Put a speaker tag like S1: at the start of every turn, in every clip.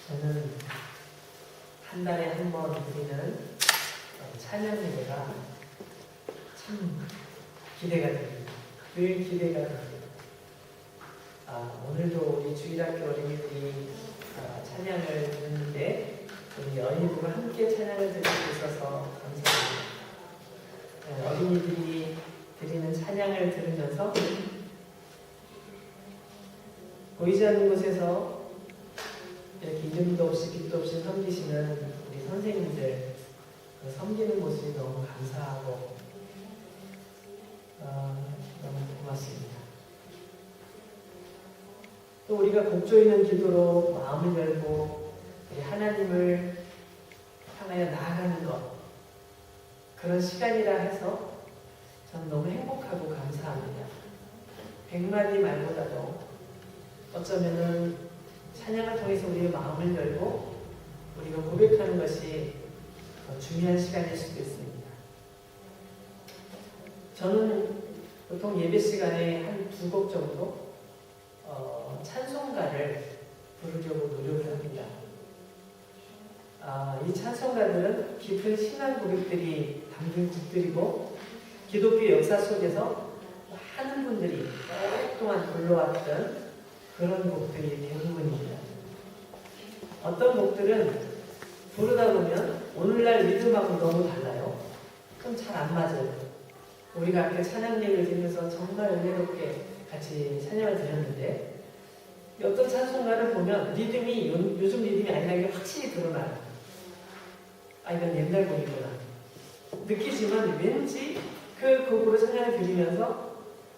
S1: 저는 한 달에 한 번 드리는 찬양 예배가 참 기대가 됩니다. 늘 기대가 됩니다. 오늘도 우리 주일학교 어린이들이 찬양을 듣는데 우리 어린이들과 함께 찬양을 드릴 수 있어서 감사합니다. 어린이들이 드리는 찬양을 들으면서 보이지 않는 곳에서 이렇게 이름도 없이 빛도 없이 섬기시는 우리 선생님들 섬기는 모습이 너무 감사하고 너무 고맙습니다. 또 우리가 곡 조이는 기도로 마음을 열고 우리 하나님을 향하여 나아가는 것, 그런 시간이라 해서 저는 너무 행복하고 감사합니다. 100마디 말보다도 어쩌면은 찬양을 통해서 우리의 마음을 열고 우리가 고백하는 것이 더 중요한 시간일 수도 있습니다. 저는 보통 예배 시간에 한 2곡 정도 찬송가를 부르려고 노력을 합니다. 이 찬송가들은 깊은 신앙 고백들이 담긴 곡들이고 기독교 역사 속에서 많은 분들이 오랫동안 불러왔던 그런 곡들이 대부분입니다. 어떤 곡들은 부르다 보면 오늘날 리듬하고 너무 달라요. 좀 잘 안 맞아요. 우리가 아까 찬양 예배를 드리면서 정말 은혜롭게 같이 찬양을 드렸는데 어떤 찬송가를 보면 리듬이 요즘 리듬이 아니라 이게 확실히 드러나요. 이건 옛날 곡이구나 느끼지만 왠지 그 곡으로 찬양을 드리면서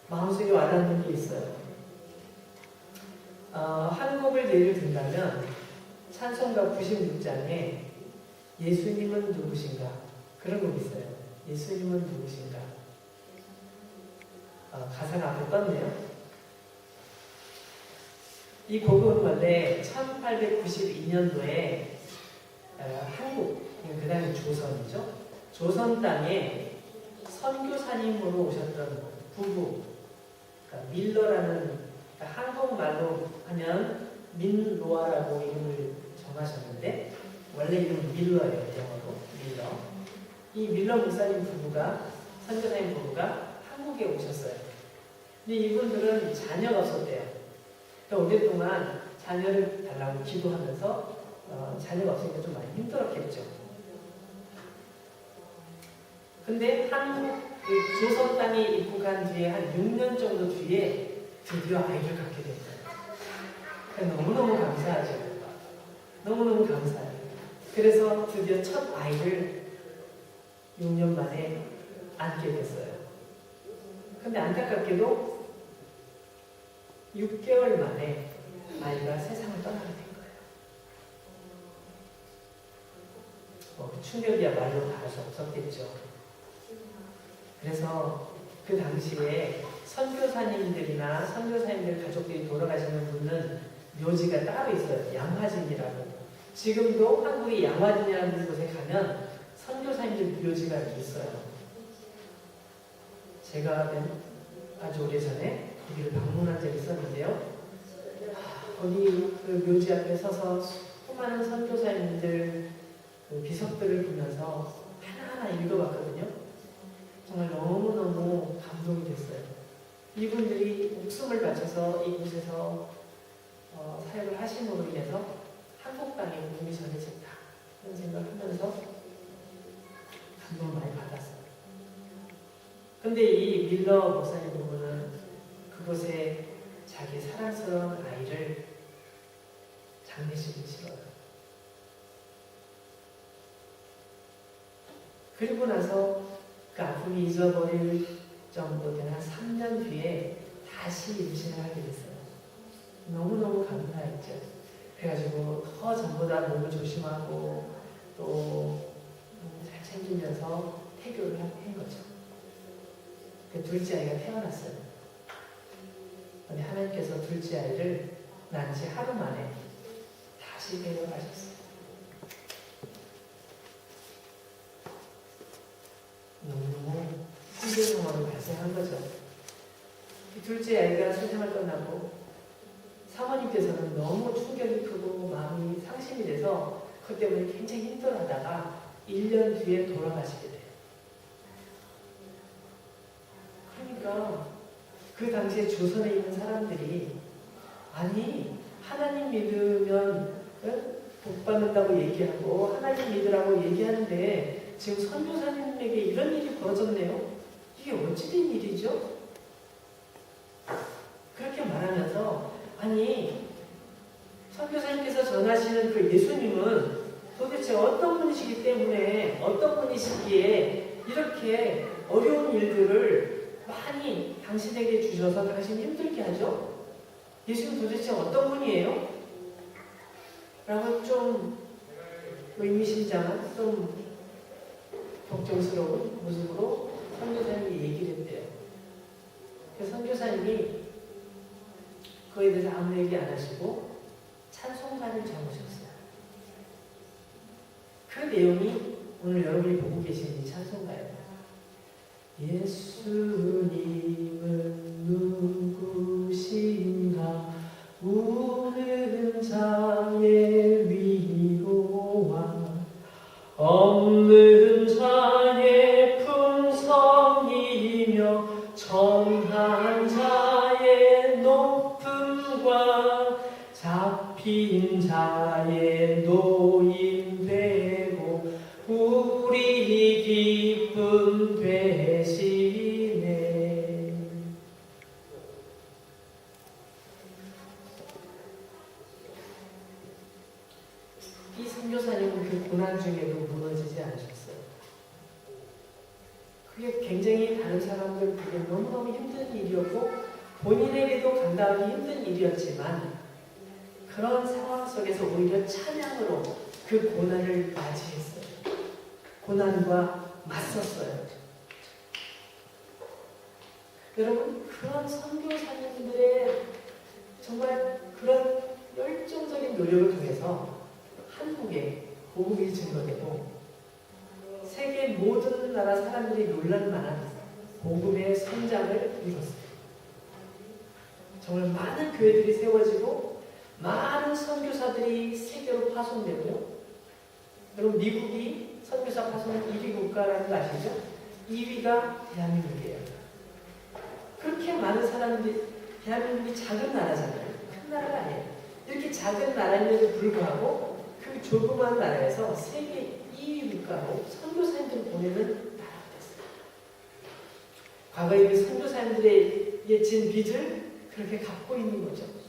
S1: 마음속에 와닿는 게 있어요. 한 곡을 예를 든다면 찬송가 96장에 예수님은 누구신가 그런 곡이 있어요. 예수님은 누구신가. 가사가 앞에 떴네요. 이 곡은 원래 1892년도에 한국, 그 다음에 조선이죠. 조선 땅에 선교사님으로 오셨던 부부, 그러니까 밀러라는, 그러니까 한국말로 하면 민로아라고 이름을 정하셨는데 원래 이름은 밀러예요. 영어로 밀러. 이 밀러 목사님 부부가, 선교사님 부부가 한국에 오셨어요. 근데 이분들은 자녀가 없었대요. 그러니까 오랫동안 자녀를 달라고 기도하면서 자녀가 없으니까 좀 많이 힘들었겠죠. 근데 조선 땅에 입국한 뒤에 한 6년 정도 뒤에 드디어 아이를 갖게 됐어요. 그러니까 너무너무 감사하죠. 너무너무 감사해요. 그래서 드디어 첫 아이를 6년 만에 안게 됐어요. 근데 안타깝게도 6개월 만에 아이가 세상을 떠나게 된 거예요. 충격이야 말로 다 할 수 없었겠죠. 그래서 그 당시에 선교사님들이나 선교사님들 가족들이 돌아가시는 분은 묘지가 따로 있어요. 양화진이라고. 지금도 한국의 양화진이라는 곳에 가면 선교사님들 묘지가 있어요. 제가 아주 오래전에 거기를 방문한 적이 있었는데요. 거기 그 묘지 앞에 서서 수많은 선교사님들 그 비석들을 보면서 하나하나 읽어봤거든요. 정말 너무너무 감동이 됐어요. 이분들이 목숨을 바쳐서 이곳에서 사역을 하심으로 인해서 한국 땅에 복음이 전해졌다. 그런 생각을 하면서 감동을 많이 받았어요. 근데 이 밀러 목사님 부부는 그곳에 자기 사랑스러운 아이를 장례식을 치러요. 그리고 나서 그 아픔이 잊어버릴 정도 되는 한 3년 뒤에 다시 임신을 하게 됐어요. 너무너무 감사했죠. 그래가지고 더 전보다 몸을 조심하고 또 잘 챙기면서 태교를 한 거죠. 그 둘째 아이가 태어났어요. 근데 하나님께서 둘째 아이를 난 지 하루 만에 다시 데려가셨어요. 너무 힘든 상황이 발생한 거죠. 둘째 아이가 세상을 떠나고 사모님 아버지께서는 너무 충격이 크고 마음이 상심이 돼서 그것 때문에 굉장히 힘들어하다가 1년 뒤에 돌아가시게 돼요. 그러니까 그 당시에 조선에 있는 사람들이 아니 하나님 믿으면 복 받는다고 얘기하고 하나님 믿으라고 얘기하는데 지금 선교사님에게 이런 일이 벌어졌네요. 이게 어찌된 일이죠? 그렇게 말하면서 아니 선교사님께서 전하시는 그 예수님은 도대체 어떤 분이시기 때문에 어떤 분이시기에 이렇게 어려운 일들을 많이 당신에게 주셔서 당신 힘들게 하죠? 예수님 도대체 어떤 분이에요? 라고 좀 의미심장한 좀 걱정스러운 모습으로 선교사님이 얘기를 했대요. 그 선교사님이 그거에 대해서 아무 얘기 안 하시고 찬송가를 적으셨어요. 그 내용이 오늘 여러분이 보고 계신 이 찬송가예요. 예수님은 누구신가 우는 자의 위로와 없는 자의 품성이며 정한 자의 높음과 잡힌 자의 노임되고 우리 기쁨 되시네. 이 선교사님은 그 고난 중에도 무너지지 않으셨어요. 그게 굉장히 다른 사람들에게 너무너무 힘든 일이었고 본인에게도 감당하기 힘든 일이었지만 그런 상황 속에서 오히려 찬양으로 그 고난을 맞이했어요. 고난과 맞섰어요. 여러분 그런 선교사님들의 정말 그런 열정적인 노력을 통해서 한국에 복음이 증거되고 세계 모든 나라 사람들이 놀랄만한 복음의 성장을 이뤘어요. 정말 많은 교회들이 세워지고 많은 선교사들이 세계로 파송되고요. 여러분 미국이 선교사 파송 1위 국가라는 거 아시죠? 2위가 대한민국이에요. 그렇게 많은 사람들이 대한민국이 작은 나라잖아요. 큰 나라가 아니에요. 이렇게 작은 나라임에도 불구하고 그 조그만 나라에서 세계 2위 국가로 선교사님들을 보내는 나라가 됐어요. 과거에 그 선교사님들의 진 빚을 그렇게 갚고 있는 거죠.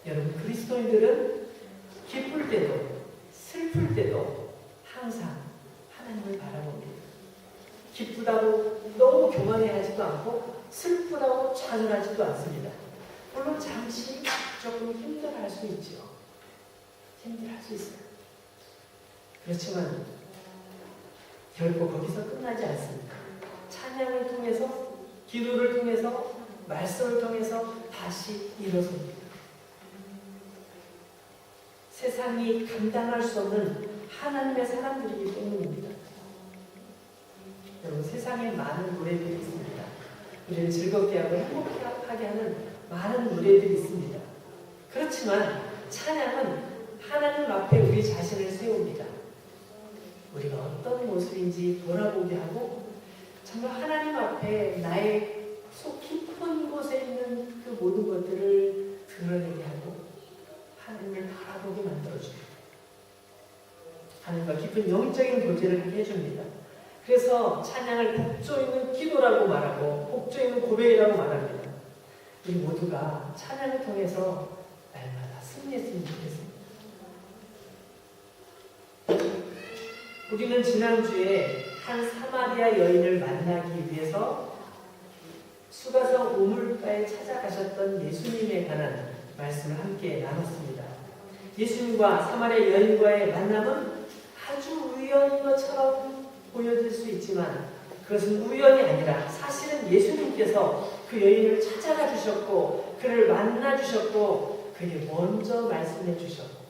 S1: 여러분 그리스도인들은 기쁠 때도 슬플 때도 항상 하나님을 바라봅니다. 기쁘다고 너무 교만해하지도 않고 슬프다고 좌절하지도 않습니다. 물론 잠시 조금 힘들어할 수 있죠. 힘들어할 수 있어요. 그렇지만 결코 거기서 끝나지 않습니다. 찬양을 통해서 기도를 통해서 말씀을 통해서 다시 일어섭니다. 세상이 감당할 수 없는 하나님의 사람들이기 때문입니다. 여러분 세상에 많은 노래들이 있습니다. 우리를 즐겁게 하고 행복하게 하는 많은 노래들이 있습니다. 그렇지만 찬양은 하나님 앞에 우리 자신을 세웁니다. 우리가 어떤 모습인지 돌아보게 하고 정말 하나님 앞에 나의 속 깊은 곳에 있는 그 모든 것들을 드러내게 하고 하나님을 바라보게 만들어줍니다. 하나님과 깊은 영적인 교제를 해줍니다. 그래서 찬양을 복조 있는 기도라고 말하고 복조 있는 고백이라고 말합니다. 우리 모두가 찬양을 통해서 날마다 승리했으면 좋겠습니다. 우리는 지난주에 한 사마리아 여인을 만나기 위해서 수가성 우물가에 찾아가셨던 예수님에 관한 말씀을 함께 나눴습니다. 예수님과 사마리아 여인과의 만남은 아주 우연인 것처럼 보여질 수 있지만 그것은 우연이 아니라 사실은 예수님께서 그 여인을 찾아가 주셨고 그를 만나 주셨고 그에게 먼저 말씀해 주셨고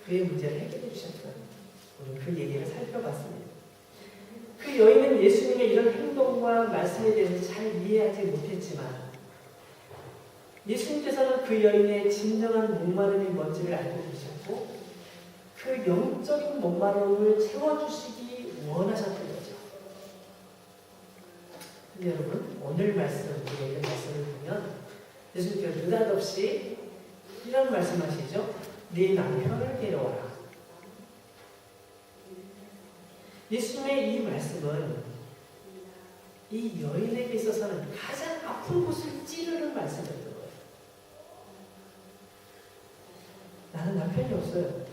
S1: 그의 문제를 해결해 주셨던 우리는 그 얘기를 살펴봤습니다. 예수님의 이런 행동과 말씀에 대해서 잘 이해하지 못했지만 예수님께서는 그 여인의 진정한 목마름이 뭔지를 알고 계셨고 그 영적인 목마름을 채워주시기 원하셨던 거죠. 근데 여러분 오늘 말씀, 우리에게 말씀을 보면 예수님께서 느닷없이 이런 말씀하시죠. 네 남편을 데려와라. 예수님의 이 말씀은 이 여인에게 있어서는 가장 아픈 곳을 찌르는 말씀이었던 거예요. 나는 남편이 없어요.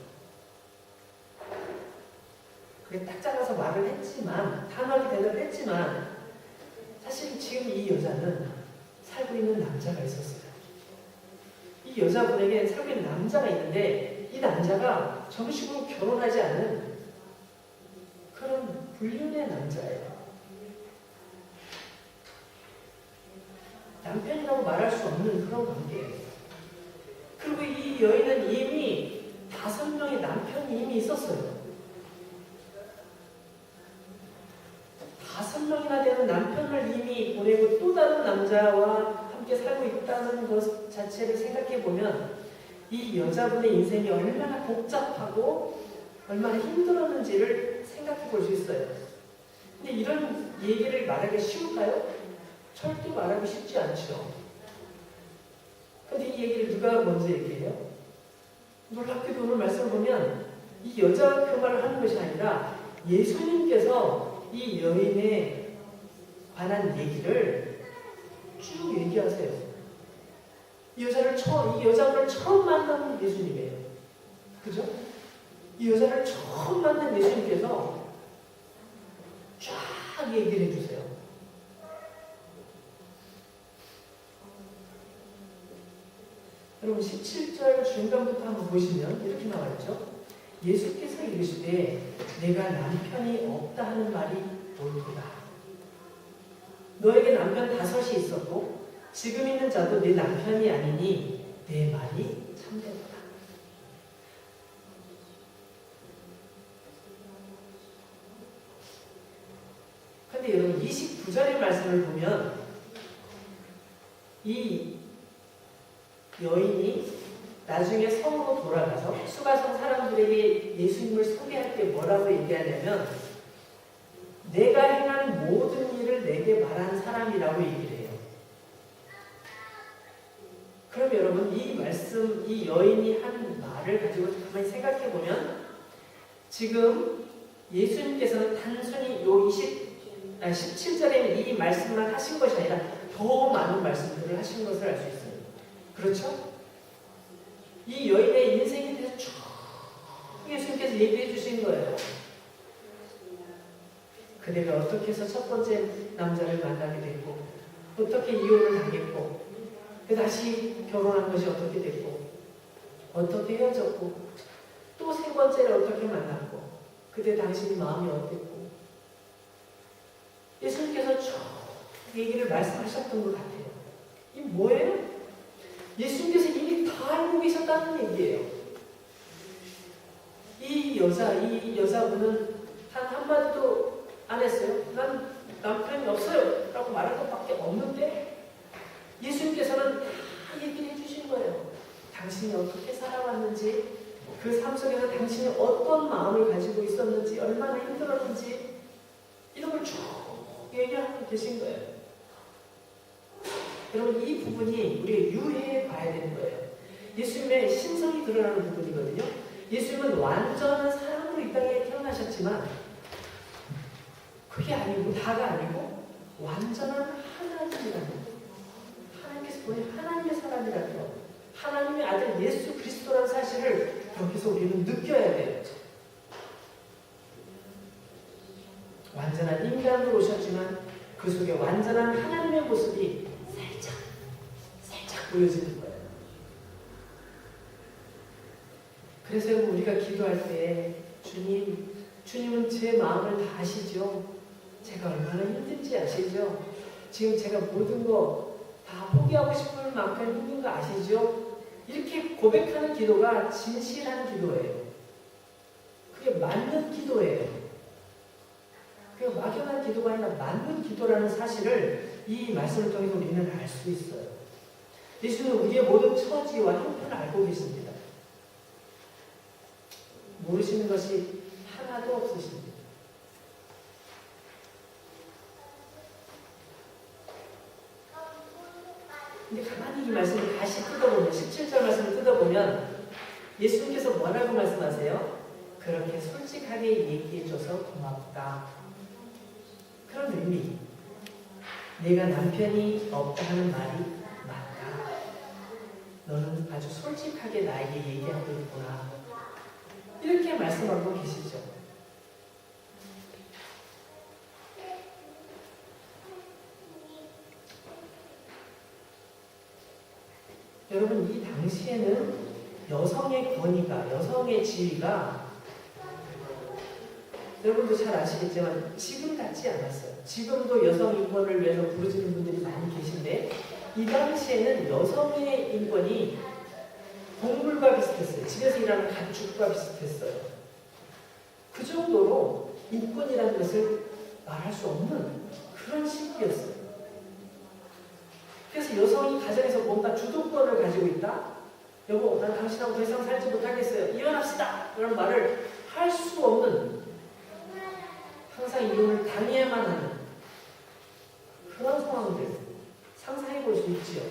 S1: 그게 딱 잘라서 말을 했지만, 단호하게 대답을 했지만, 사실 지금 이 여자는 살고 있는 남자가 있었어요. 이 여자분에게 살고 있는 남자가 있는데, 이 남자가 정식으로 결혼하지 않은 그런 불륜의 남자예요. 남편이라고 말할 수 없는 그런 관계예요. 그리고 이 여인은 이미 5명의 남편이 이미 있었어요. 5명이나 되는 남편을 이미 보내고 또 다른 남자와 함께 살고 있다는 것 자체를 생각해 보면 이 여자분의 인생이 얼마나 복잡하고 얼마나 힘들었는지를 생각해 볼 수 있어요. 근데 이런 얘기를 말하기 쉬울까요? 절대 말하기 쉽지 않죠. 근데 이 얘기를 누가 먼저 얘기해요? 놀랍게도 오늘 말씀을 보면 이 여자가 그 말을 하는 것이 아니라 예수님께서 이 여인에 관한 얘기를 쭉 얘기하세요. 이 여자분을 처음 만난 예수님이에요. 그죠? 이 여자를 처음 만난 예수님께서 쫙 얘기를 해주세요. 여러분 17절 중간부터 한번 보시면 이렇게 나와있죠. 예수께서 이르시되 내가 남편이 없다 하는 말이 옳도다. 너에게 남편 5이 있었고 지금 있는 자도 네 남편이 아니니 내 말이 참되도다. 근데 여러분 29절의 말씀을 보면 이 여인이 나중에 성으로 돌아가서 수가성 사람들에게 예수님을 소개할 때 뭐라고 얘기하냐면 내가 행한 모든 일을 내게 말한 사람이라고 얘기를 해요. 그럼 여러분 이 말씀, 이 여인이 한 말을 가지고 가만히 생각해 보면 지금 예수님께서는 단순히 요 17절에 이 말씀만 하신 것이 아니라 더 많은 말씀들을 하신 것을 알 수 있어요. 그렇죠? 이 여인의 인생에 대해서 쭉 예수님께서 얘기해 주신 거예요. 그대가 어떻게 해서 첫 번째 남자를 만나게 됐고 어떻게 이혼을 당했고 다시 결혼한 것이 어떻게 됐고 어떻게 헤어졌고 또 세 번째를 어떻게 만났고 그때 당신이 마음이 어땠고 예수님께서 쭉 얘기를 말씀하셨던 것 같아요. 이 뭐예요? 예수님께서 이미 다 알고 계셨다는 얘기예요. 이 여자분은 단 한마디도 안 했어요. 난 남편이 없어요 라고 말할 것밖에 없는데 예수님께서는 다 얘기를 해주신 거예요. 당신이 어떻게 살아왔는지 그 삶 속에서 당신이 어떤 마음을 가지고 있었는지 얼마나 힘들었는지 이런 걸 쭉 얘기하고 계신 거예요. 여러분 이 부분이 우리가 유해해 봐야 되는 거예요. 예수님의 신성이 드러나는 부분이거든요. 예수님은 완전한 사람으로 이 땅에 태어나셨지만 그게 아니고 다가 아니고 완전한 하나님이라는 하나님께서 보낸 하나님의 사람이라는 거 하나님의 아들 예수 그리스도라는 사실을 여기서 우리는 느껴야 돼요. 완전한 인간으로 오셨지만 그 속에 완전한 하나님의 모습이 살짝 보여지는 거예요. 그래서 우리가 기도할 때 주님은 제 마음을 다 아시죠? 제가 얼마나 힘든지 아시죠? 지금 제가 모든 거 다 포기하고 싶을 만큼 힘든 거 아시죠? 이렇게 고백하는 기도가 진실한 기도예요. 그게 맞는 기도예요. 그 막연한 기도가 아니라 맞는 기도라는 사실을 이 말씀을 통해서 우리는 알 수 있어요. 예수는 우리의 모든 처지와 형편을 알고 계십니다. 모르시는 것이 하나도 없으십니다. 근데 가만히 이 말씀을 다시 뜯어보면 17절 말씀을 뜯어보면 예수님께서 뭐라고 말씀하세요? 그렇게 솔직하게 얘기해줘서 고맙다. 그런 의미. 내가 남편이 없다 하는 말이 맞다. 너는 아주 솔직하게 나에게 얘기하고 있구나. 이렇게 말씀하고 계시죠. 여러분, 이 당시에는 여성의 권위가, 여성의 지위가 여러분도 잘 아시겠지만 지금 같지 않았어요. 지금도 여성 인권을 위해서 부르짖는 분들이 많이 계신데 이 당시에는 여성의 인권이 동물과 비슷했어요. 집에서 일하는 가축과 비슷했어요. 그 정도로 인권이라는 것을 말할 수 없는 그런 시기였어요. 그래서 여성이 가정에서 뭔가 주도권을 가지고 있다? 여보, 난 당신하고 더 이상 살지 못하겠어요. 이혼합시다! 그런 말을 할 수 없는, 항상 이혼을 당해야만 하는 그런 상황들 상상해 볼 수 있지요.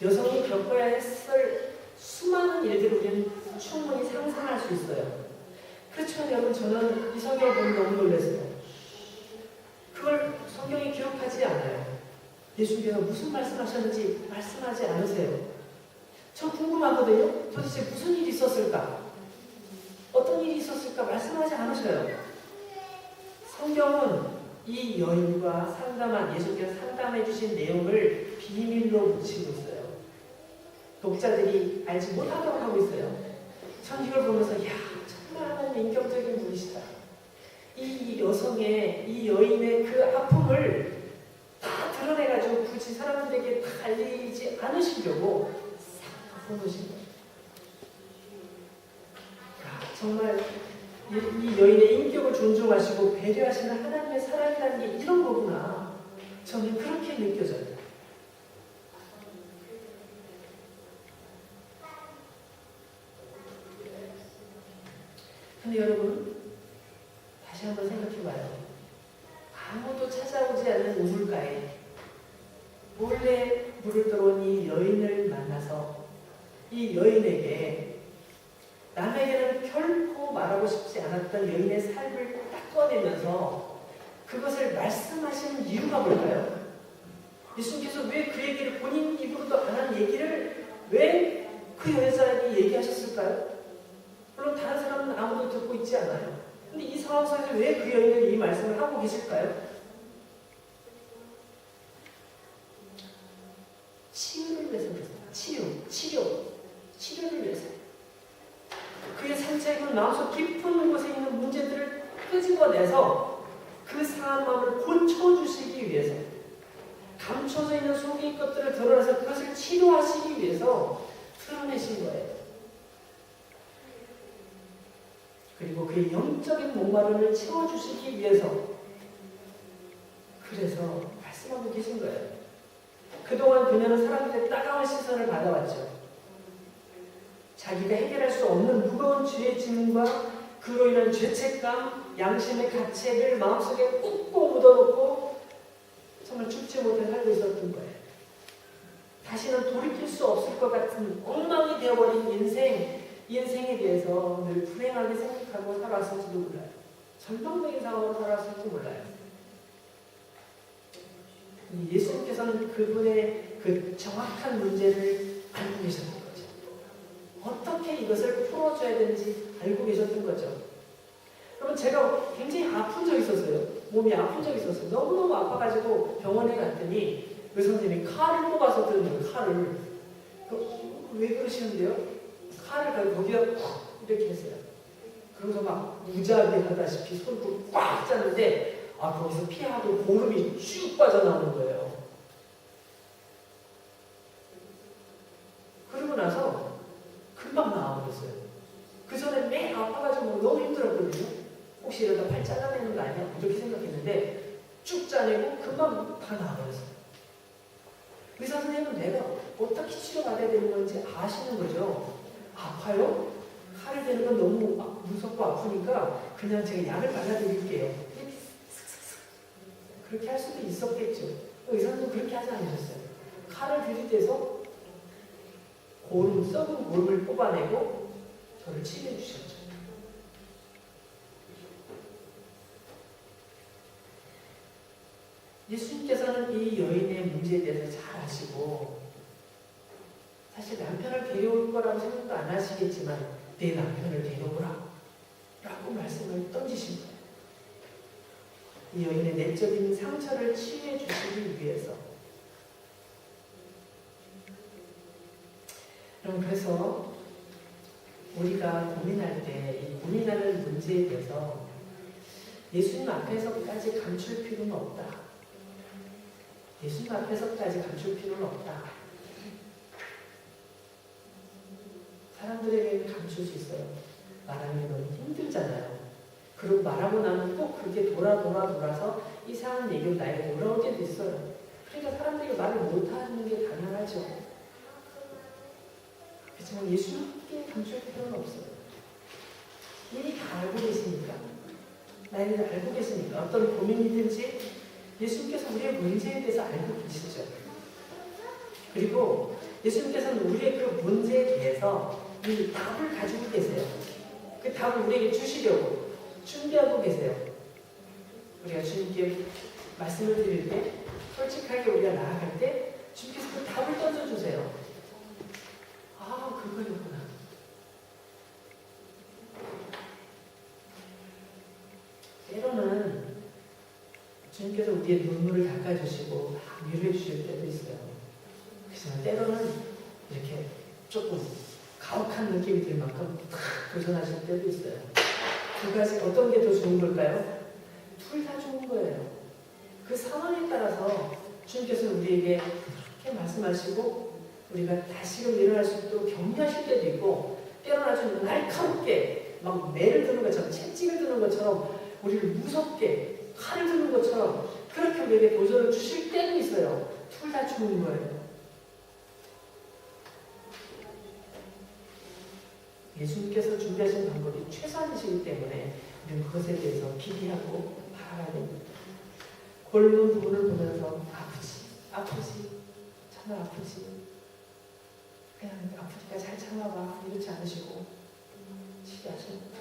S1: 여성이 겪어야 했을 수많은 일들을 우리는 충분히 상상할 수 있어요. 그렇지만 여러분, 저는 이 성경을 보면 너무 놀랐어요. 그걸 성경에 기록하지 않아요. 예수님께서 무슨 말씀하셨는지 말씀하지 않으세요. 저 궁금하거든요. 도대체 무슨 일이 있었을까? 어떤 일이 있었을까? 말씀하지 않으셔요. 성경은 이 여인과 상담한, 예수께서 상담해 주신 내용을 비밀로 묻히고 있어요. 독자들이 알지 못하도록 하고 있어요. 전 이걸 보면서 야, 정말 하나님 인격적인 분이시다. 이 여성의, 이 여인의 그 아픔을 다 드러내가지고 굳이 사람들에게 다 알리지 않으시려고 싹 덮어놓으신 거예요. 정말 이 여인의 인격을 존중하시고 배려하시는 하나님의 사랑이라는 게 이런 거구나. 저는 그렇게 느껴져요. 근데 여러분, 다시 한번 생각해봐요. 아무도 찾아오지 않는 우물가에 몰래 물을 들어온 이 여인을 만나서 이 여인에게 남에게는 결코 말하고 싶지 않았던 여인의 삶을 딱 꺼내면서 그것을 말씀하시는 이유가 뭘까요? 예수님께서 왜 그 얘기를 본인 입으로도 안 한 얘기를 왜 그 여자에게 얘기하셨을까요? 물론 다른 사람은 아무도 듣고 있지 않아요. 근데 이 상황 속에서 왜 그 여인을 이 말씀을 하고 계실까요? 치유를 위해서 그랬어요. 치료를 위해서. 그의 상처에 있는 마음속 깊은 곳에 있는 문제들을 끄집어내서 그 상한 마음을 고쳐주시기 위해서, 감춰져 있는 속의 것들을 드러내서 그것을 치료하시기 위해서 드러내신 거예요. 그리고 그의 영적인 목마름을 채워주시기 위해서, 그래서 말씀하고 계신 거예요. 그동안 그녀는 사람들의 따가운 시선을 받아왔죠. 자기가 해결할 수 없는 무거운 죄의 짐과 그로 인한 죄책감, 양심의 가책을 마음속에 꾹꾹 묻어놓고 정말 죽지 못해 살고 있었던 거예요. 다시는 돌이킬 수 없을 것 같은 엉망이 되어버린 인생에 대해서 늘 불행하게 생각하고 살아왔을지도 몰라요. 절망적인 상황으로 살아왔을지 몰라요. 예수님께서는 그분의 그 정확한 문제를 알고 계셨던 거죠. 어떻게 이것을 풀어줘야 되는지 알고 계셨던 거죠. 여러분, 제가 굉장히 아픈 적이 있었어요. 몸이 아픈 적이 있었어요. 너무너무 아파가지고 병원에 갔더니 의사 선생님이 칼을 뽑아서 들는 거예요. 칼을. 왜 그러시는데요? 칼을 거기다 이렇게 했어요. 그러면서 막 무자하게 하다시피 손을 꽉 짰는데 거기서 피하고 고름이 쭉 빠져나오는 거예요. 그러고 나서 금방 나와버렸어요. 그 전에 매일 아파가지고 너무 힘들었거든요. 혹시 이러다 팔 잘라내는 거 아니야? 안 하고 금방 다 나아버렸어요. 의사 선생님은 내가 어떻게 치료받아야 되는 건지 아시는 거죠. 아파요? 칼을 대는 건 너무 무섭고 아프니까 그냥 제가 약을 발라드릴게요. 그렇게 할 수도 있었겠죠. 의사 선생님은 그렇게 하지 않으셨어요. 칼을 들이대서 썩은 고름을 뽑아내고 저를 치료해 주셨죠. 예수님께서는 이 여인의 문제에 대해서 잘 아시고, 사실 남편을 데려올 거라고 생각도 안 하시겠지만 내 남편을 데려오라 라고 말씀을 던지신 거예요. 이 여인의 내적인 상처를 치유해 주시기 위해서. 그럼 그래서 우리가 고민할 때 이 고민하는 문제에 대해서 예수님 앞에서까지 감출 필요는 없다. 예수님 앞에서까지 감출 필요는 없다. 사람들에게 감출 수 있어요. 말하면 너무 힘들잖아요. 그리고 말하고 나면 꼭 그게 돌아서 이상한 얘기로 나에게 돌아올 때도 있어요. 그러니까 사람들이 말을 못하는 게 당연하죠. 그렇지만 예수님께 감출 필요는 없어요. 이미 다 알고 계시니까. 나이를 알고 계시니까. 어떤 고민이든지 예수님께서 우리의 문제에 대해서 알고 계시죠. 그리고 예수님께서는 우리의 그 문제에 대해서 이 답을 가지고 계세요. 그 답을 우리에게 주시려고 준비하고 계세요. 우리가 주님께 말씀을 드릴 때, 솔직하게 우리가 나아갈 때 주님께서 그 답을 던져주세요. 아, 그거였구나. 때로는 주님께서 우리의 눈물을 닦아주시고 위로해 주실 때도 있어요. 그렇지만 때로는 이렇게 조금 가혹한 느낌이 들 만큼 탁 도전하실 때도 있어요. 두 가지 어떤 게 더 좋은 걸까요? 둘 다 좋은 거예요. 그 상황에 따라서 주님께서 우리에게 그렇게 말씀하시고 우리가 다시금 일어날 수 있도록 격려하실 때도 있고, 때로는 아주 날카롭게 막 매를 드는 것처럼, 채찍을 드는 것처럼, 우리를 무섭게 칼을 드는 것처럼 그렇게 우리에게 도전을 주실 때도 있어요. 둘 다 좋은 거예요. 예수님께서 준비하신 방법이 최선이시기 때문에 우리는 그것에 대해서 기대하고 바라봐야 됩니다. 골문 부분을 보면서 아프지, 정말 아프지, 그냥 아프니까 잘 참아봐, 이렇지 않으시고 치료하시는 거죠.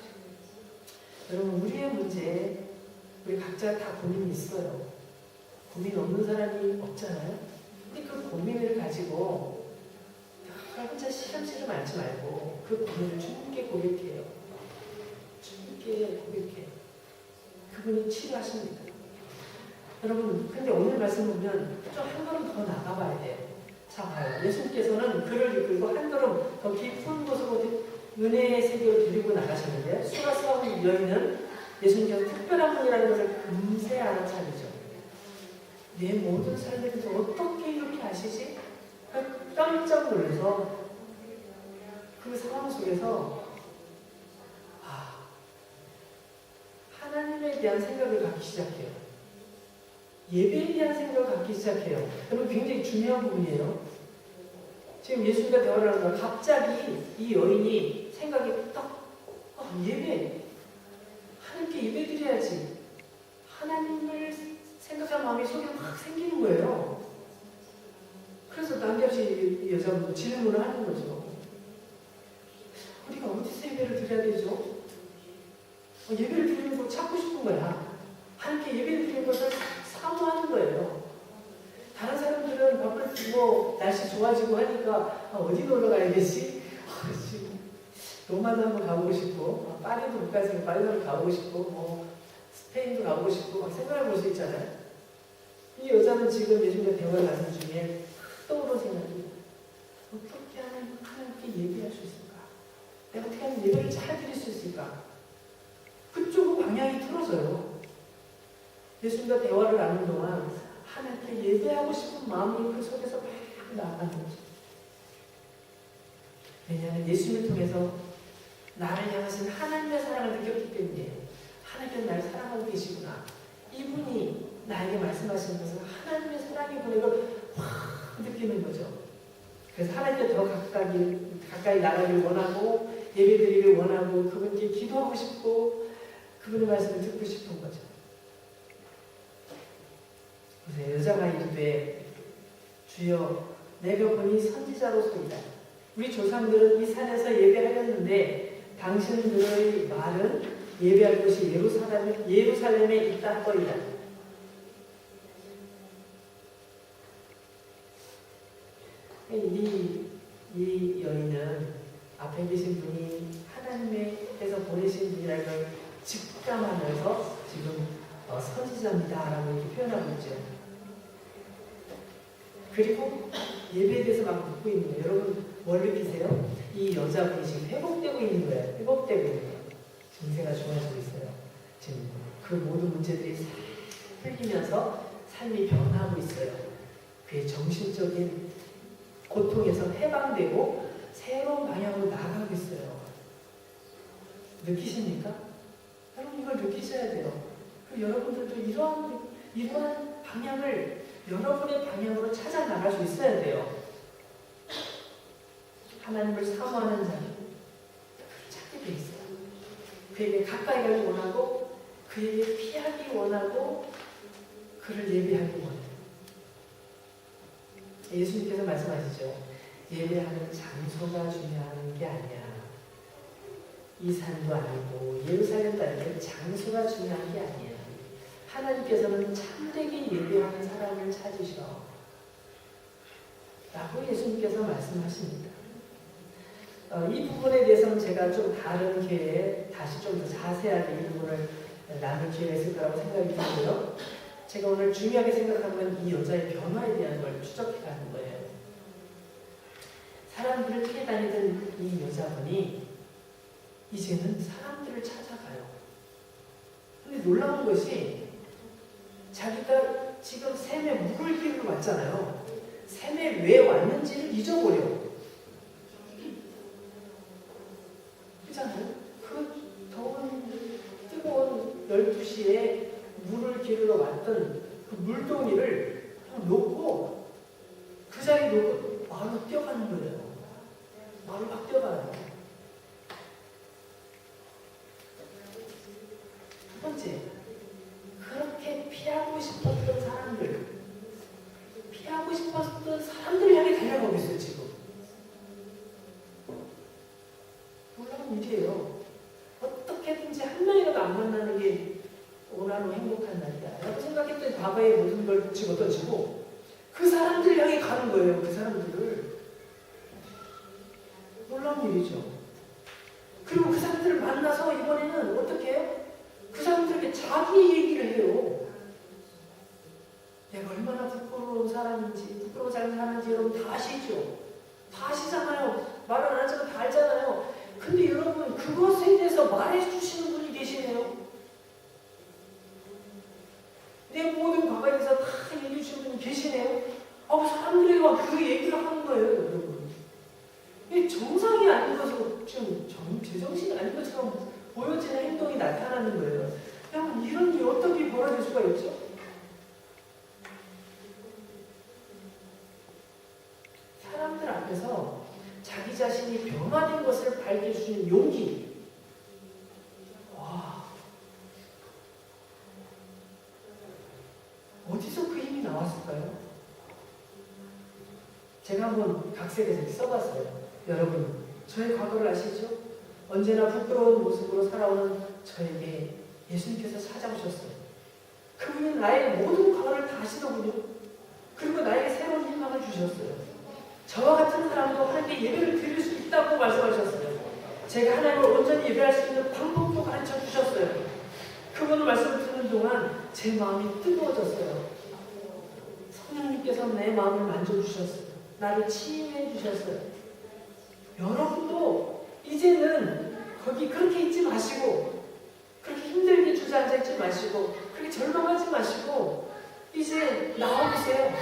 S1: 여러분, 우리의 문제에 우리 각자 다 고민이 있어요. 고민 없는 사람이 없잖아요. 근데 그 고민을 가지고 혼자 시름시름 앓지 말고 그 고민을 주님께 고백해요. 주님께 고백해요. 그분이 치료하십니다. 여러분, 근데 오늘 말씀 보면 좀 한 걸음 더 나가봐야 돼요. 자, 봐요. 예수님께서는 그를 이끌고 한 걸음 더 깊은 곳으로 은혜의 세계를 데리고 나가셨는데, 수가스가운 여인은 예수님께서 특별한 분이라는 것을 금세 알아차리죠. 내 모든 삶에 대해서 어떻게 이렇게 아시지? 깜짝 놀라서 그 상황 속에서 하나님에 대한 생각을 갖기 시작해요. 예배에 대한 생각을 갖기 시작해요. 여러분, 굉장히 중요한 부분이에요. 지금 예수님과 대화를 하다가 갑자기 이 여인이 생각이 딱 예배, 하나님께 예배 드려야지, 하나님을 생각하는 마음이 속에 막 생기는 거예요. 그래서 난데없이 이 여자분 질문을 하는 거죠. 우리가 어디서 예배를 드려야 되죠? 예배를 드리는 걸 찾고 싶은 거야. 하나님께 예배를 드리는 것을 사모하는 거예요. 다른 사람들은 바쁠 날씨 좋아지고 하니까 어디 놀러 가야겠지? 로마도 한번 가보고 싶고, 파리도 못 가서 파리도 가보고 싶고, 스페인도 가보고 싶고 막 생각해 볼 수 있잖아요. 이 여자는 지금 예수님과 대화를 나누는 중에 떠오른 생각이, 어떻게 하면 하나님께 예배할 수 있을까? 내가 어떻게 하면 예배를 잘 드릴 수 있을까? 그쪽으로 방향이 틀어져요. 예수님과 대화를 나누는 동안 하나님께 예배하고 싶은 마음이 그 속에서 막 나아가는 거죠. 왜냐하면 예수님을 통해서 나를 향하신 하나님의 사랑을 느꼈기 때문이에요. 하나님께서 나를 사랑하고 계시구나. 이분이 나에게 말씀하시는 것은 하나님의 사랑의 권위를 확 느끼는 거죠. 그래서 하나님께 더 가까이 나가길 원하고 예배드리길 원하고 그분께 기도하고 싶고 그분의 말씀을 듣고 싶은 거죠. 그래서 여자가 이르되 주여 내가 보니 선지자로소이다. 우리 조상들은 이 산에서 예배하였는데 당신들의 말은 예배할 곳이 예루살렘에 있다 하거이다. 이 여인은 앞에 계신 분이 하나님께서 보내신 분이라는 걸 직감하면서 지금 선지자입니다 라고 이렇게 표현하고 있죠. 그리고 예배에 대해서 막 묻고 있는 거예요. 여러분 뭘 느끼세요? 이 여자분이 지금 회복되고 있는 거예요. 회복되고 있는 거예요. 증세가 좋아지고 있어요. 지금 그 모든 문제들이 싹 풀리면서 삶이 변하고 있어요. 그의 정신적인 고통에서 해방되고 새로운 방향으로 나아가고 있어요. 느끼십니까? 여러분 이걸 느끼셔야 돼요. 그리고 여러분들도 이러한 방향을 여러분의 방향으로 찾아 나갈 수 있어야 돼요. 하나님을 사모하는 자는 그를 찾게 돼 있어요. 그에게 가까이 가기 원하고 그에게 피하기 원하고 그를 예배하기 원해요. 예수님께서 말씀하시죠. 예배하는 장소가 중요한 게 아니야. 이 산도 아니고 예루살렘도 아니고 장소가 중요한 게 아니야. 하나님께서는 참되게 예배하는 사람을 찾으셔 라고 예수님께서 말씀하십니다. 이 부분에 대해서는 제가 좀 다른 기회에 다시 좀 더 자세하게 이 부분을 나눌 기회가 있을 거라고 생각이 들고요. 제가 오늘 중요하게 생각한 건 이 여자의 변화에 대한 걸 추적해 가는 거예요. 사람들을 피해 다니던 이 여자분이 이제는 사람들을 찾아가요. 근데 놀라운 것이 자기가 지금 샘에 물을 기르러 왔잖아요. 샘에 왜 왔는지를 잊어버려. 그렇잖아요. 그 더운 뜨거운 12시에 물을 기르러 왔던 그 물동이를 그냥 놓고 그 자리에 놓고 마을로 뛰어가는 거예요. 마을로 막 뛰어가요. 두 번째, 그렇게 피하고 싶었던 사람들을 향해 달려가고 있어요, 지금. 놀라운 일이에요. 어떻게든지 한 명이라도 안 만나는 게 오늘로 행복한 날이다 라고 생각했던 과거의 모든 걸 집어던지고 그 사람들 향해 가는 거예요. 그 사람들을. 놀라운 일이죠. 그리고 그 사람들을 만나서 이번에는 어떻게 해요? 그 사람들에게 자기 얘기를 해요. 내가 얼마나 부끄러운 사람인지, 부끄러운 사람인지 여러분 다 아시죠? 다 아시잖아요. 말을 안 하지만 다 알잖아요. 근데 여러분 그것에 대해서 말해주시는 분이 계시네요. 내 모든 과거에 대해서 다 얘기해주시는 분이 계시네요. 사람들이 막 그 얘기를 하는 거예요, 여러분. 이게 정상이 아닌 것으로 지금 제정신이 아닌 것처럼 보여지는 행동이 나타나는 거예요. 여러분 이런 일이 어떻게 벌어질 수가 있죠? 사람들 앞에서 자기 자신이 변화된 것을 밝혀주는 용기. 와, 어디서 그 힘이 나왔을까요? 제가 한번 각색해서 써봤어요. 여러분, 저의 과거를 아시죠? 언제나 부끄러운 모습으로 살아오는 저에게 예수님께서 찾아오셨어요. 그분은 나의 모든 과거를 다 아시더군요. 그리고 나에게 새로운 희망을 주셨어요. 저와 같은 사람도 하나님께 예배를 드릴 수 있다고 말씀하셨어요. 제가 하나님을 온전히 예배할 수 있는 방법도 가르쳐 주셨어요. 그분의 말씀을 듣는 동안 제 마음이 뜨거워졌어요. 성령님께서 내 마음을 만져주셨어요. 나를 치유해 주셨어요. 여러분도 이제는 거기 그렇게 있지 마시고, 그렇게 힘들게 주저앉아 있지 마시고, 그렇게 절망하지 마시고, 이제 나와보세요.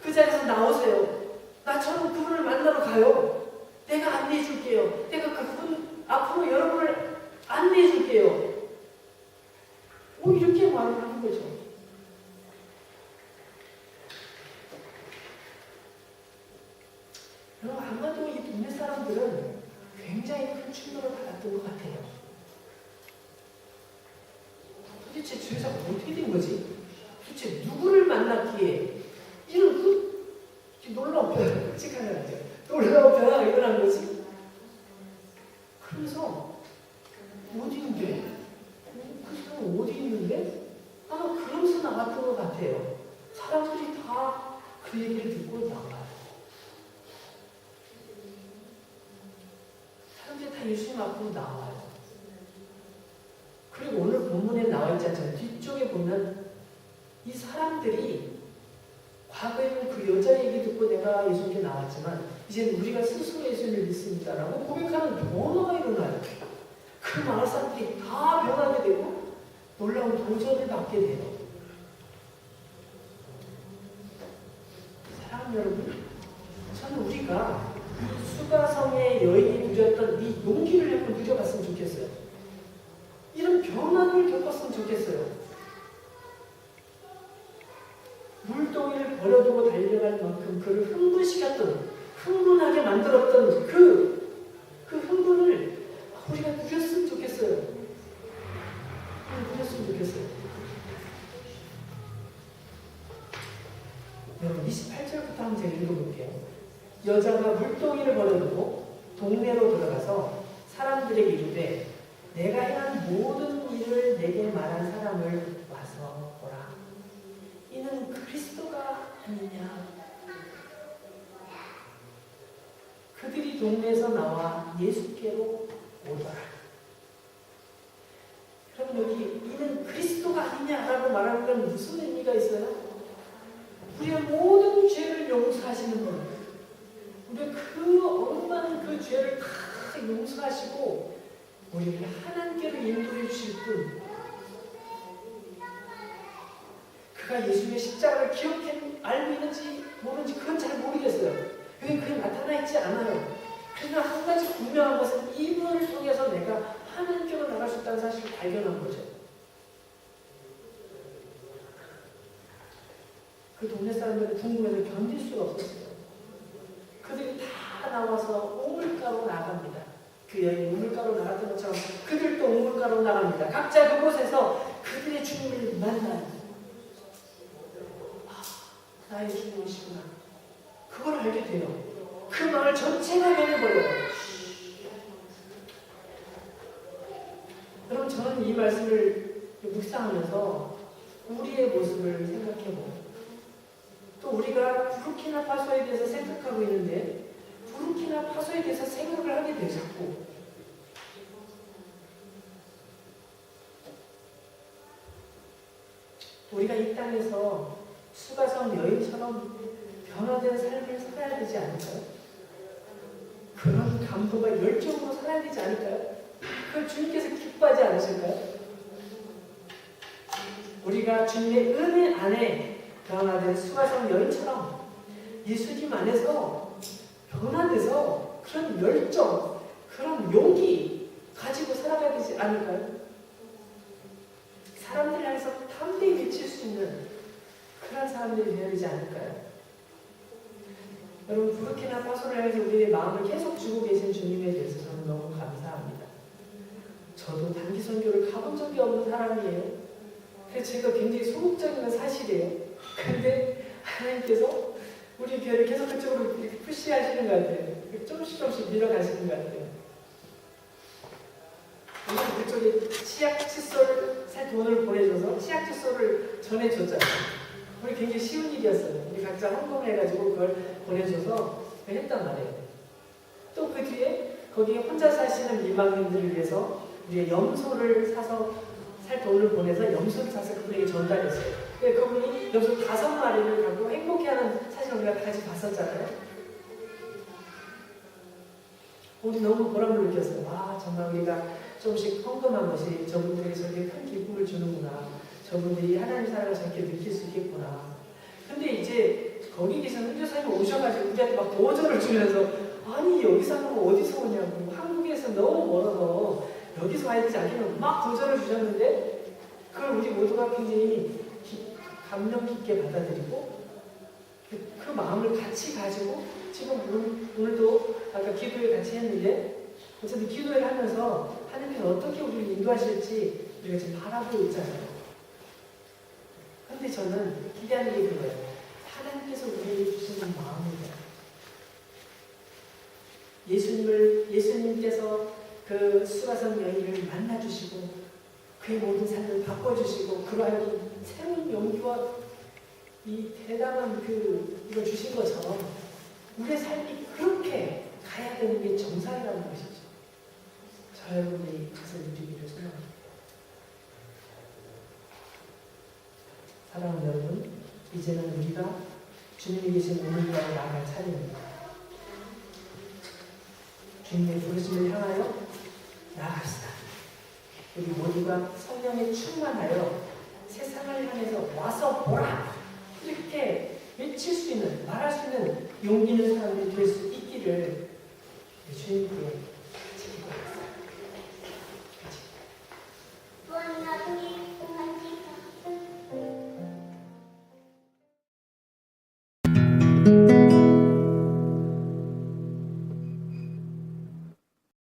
S1: 그 자리에서 나오세요. 나처럼 그분을 만나러 가요. 내가 안내해 줄게요. 내가 그분 앞으로 여러분을 안내해 줄게요. 이렇게 말을 하는 거죠. 굉장히 큰 충격을 받았던 것 같아요. 도대체 주의사가 어떻게 된 거지? 도대체 누구를 만났기에 이런 놀라운 변화가 끔찍한 거죠. 놀라운 변화가 일어난 거지? 그래서 어디 있는데? 그 사람 어디 있는데? 아마 그러면서 나갔던 것 같아요. 사람들이 다 그 얘기를 듣고 나가요. 사람들이 다 예수님 앞으로 나와요. 그리고 오늘 본문에 나와 있지 않잖아요. 뒤쪽에 보면 이 사람들이 과거에는 그 여자 얘기 듣고 내가 예수님께 나왔지만 이제는 우리가 스스로 예수님을 믿습니다라고 고백하는 변화가 일어나요. 그 마을 사람들이 다 변하게 되고 놀라운 도전을 받게 돼요. 사랑하는 여러분, 저는 우리가 수가성의 여인이 누렸던 이 용기를 한번 누려봤으면 좋겠어요. 이런 변화를 겪었으면 좋겠어요. 물동이를 버려두고 달려갈 만큼 그를 흥분시켰던, 흥분하게 만들었던 그 흥분을 우리가 누렸으면 좋겠어요. 누렸으면 좋겠어요. 여러분 28절부터 한번 제가 읽어볼게요. 여자가 물동이를 버려두고 동네로 들어가서 사람들에게 이르되 내가 행한 모든 일을 내게 말한 사람을 와서 보라. 이는 그리스도가 아니냐. 그들이 동네에서 나와 예수께로 오더라. 그럼 여기 이는 그리스도가 아니냐라고 말하는 건 무슨 의미가 있어요? 우리의 모든 죄를 용서하시는 분, 우리의 그 엄한 그 죄를 다 용서하시고 우리를 하나님께로 인도해 주실 분, 그가 예수님의 십자가를 알고 있는지 모르는지 그건 잘 모르겠어요. 여기 그게 나타나 있지 않아요. 그러나 한 가지 분명한 것은 이분을 통해서 내가 하나님께로 나갈 수 있다는 사실을 발견한 거죠. 그 동네 사람들은 궁금해서 견딜 수가 없었어요. 그들이 다 나와서 우물가로 나갑니다. 그 여인 우물가로 나갔던 것처럼 그들도 우물가로 나갑니다. 각자 그곳에서 그들의 주님을 만나요. 나의 주님이시구나. 그걸 알게 돼요. 그 마을 전체가 변해버려요. 여러분, 저는 이 말씀을 묵상하면서 우리의 모습을 생각해보고 또 우리가 부르키나파소에 대해서 생각하고 있는데 부르키나파소에 대해서 생각을 하게 돼요. 자꾸. 우리가 이 땅에서 수가성 여인처럼 변화된 삶을 살아야 되지 않을까요? 그런 감동과 열정으로 살아야 되지 않을까요? 그걸 주님께서 기뻐하지 않으실까요? 우리가 주님의 은혜 안에 변화된 수가성 여인처럼 예수님 안에서 변화돼서 그런 열정, 그런 용기 가지고 살아가야 되지 않을까요? 사람들 향해서 담대히 외칠 수 있는 그런 사람들이 되어야 되지 않을까요? 여러분, 부르키나파소를 향해서 우리의 마음을 계속 주고 계신 주님에 대해서 저는 너무 감사합니다. 저도 단기 선교를 가본 적이 없는 사람이에요. 그래서 제가 굉장히 소극적인 건 사실이에요. 근데 하나님께서 우리 교회를 계속 그쪽으로 이렇게 푸시하시는 것 같아요. 조금씩 밀어가시는 것 같아요. 우리 그쪽에 치약 칫솔을 살 돈을 보내줘서 치약 칫솔을 전해줬잖아요. 우리 굉장히 쉬운 일이었어요. 우리 각자 헌금해가지고 그걸 보내줘서 했단 말이에요. 또 그 뒤에 거기에 혼자 사시는 미망인들을 위해서 우리의 염소를 사서 살 돈을 보내서 염소를 사서 그분에게 전달했어요. 그분이 염소 5마리를 갖고 행복해하는 사실 우리가 같이 봤었잖아요. 우리 너무 보람을 느꼈어요. 와, 정말 우리가 조금씩 헌금한 것이 저분들에게 저렇게 큰 기쁨을 주는구나. 저분들이 하나님 사랑을 저렇게 느낄 수 있겠구나. 근데 이제 거기 계신 선교사님이 오셔가지고 우리한테 막 도전을 주면서 아니 여기서 하는 거 어디서 오냐고, 한국에서 너무 멀어서 여기서 와야 되지 않겠냐고 막 도전을 주셨는데 그걸 우리 모두가 굉장히 감명 깊게 받아들이고 그 마음을 같이 가지고 지금 오늘도 아까 기도회 같이 했는데 어쨌든 기도를 하면서 하나님께서 어떻게 우리를 인도하실지 우리가 지금 바라보고 있잖아요. 그런데 저는 기대하는 게 그거예요. 하나님께서 우리에게 주시는 마음이에요. 예수님께서 그 수가성 여인을 만나주시고 그의 모든 삶을 바꿔주시고 그로 하여금 새로운 용기와 이 대담한 이걸 주신 것처럼 우리의 삶이 그렇게 가야 되는 게 정상이라는 것이죠. 저 여러분이 그것을 누리기를 소망합니다. 사랑하는 여러분, 이제는 우리가 주님이 계신 오늘과로 나아갈 차례입니다. 주님의 부르심을 향하여 나아갑시다. 우리 모두가 성령에 충만하여 세상을 향해서 와서 보라! 이렇게 외칠 수 있는, 말할 수 있는 용기 있는 사람들이 될 수 있기를 주님께 지키고 있습니다.